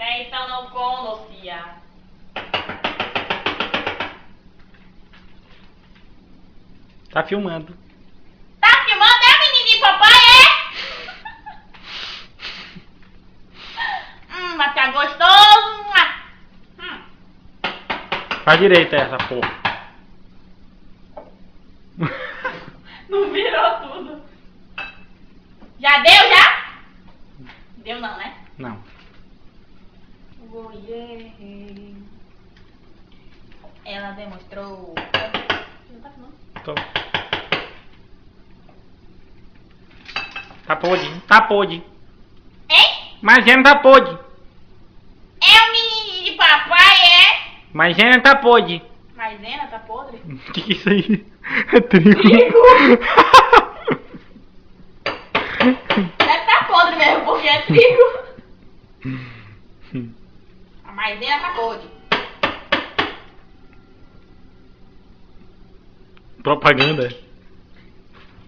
Então não conhecia. Tá filmando. Tá filmando, é, menininho, papai, é? Mas tá gostoso. Faz direita essa porra. Não virou tudo. Já deu, já? Deu não, né? Não. Oh, yeah. Ela demonstrou. Não tá filmando? Tô. Tá podre. Tá podre. Hein? Maisena tá podre. É o menininho de papai, é? Maisena tá podre. Maisena tá podre? Que é isso aí? É trigo. Deve tá podre mesmo, porque é trigo. A maisena tá podre. Propaganda.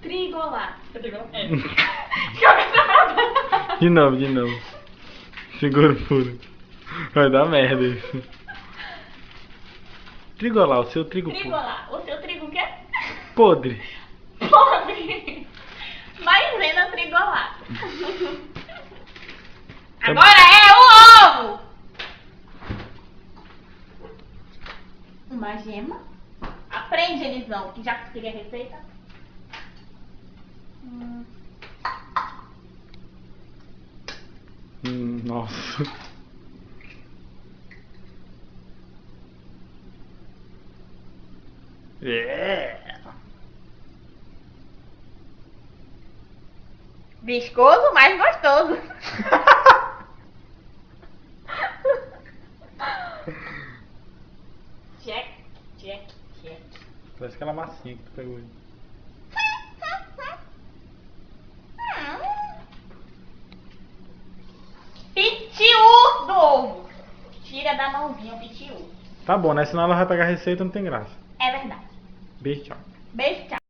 Trigolá. É. Joga essa pra baixo. De novo, de novo. Segura puro. Vai dar merda isso. Trigolá, o seu trigo puro. Trigolá. O seu trigo o quê? Podre. Podre. Maisena trigolá. Agora é o ovo. Uma gema. Aprende, Elisão, que já consegui a receita. Nossa. Viscoso, mas gostoso. Check, check, check. Parece aquela massinha que tu pegou aí. Pitiu do ovo. Tira da mãozinha o pitiu. Tá bom, né? Senão ela vai pegar a receita e não tem graça. É verdade. Beijo, tchau. Beijo, tchau.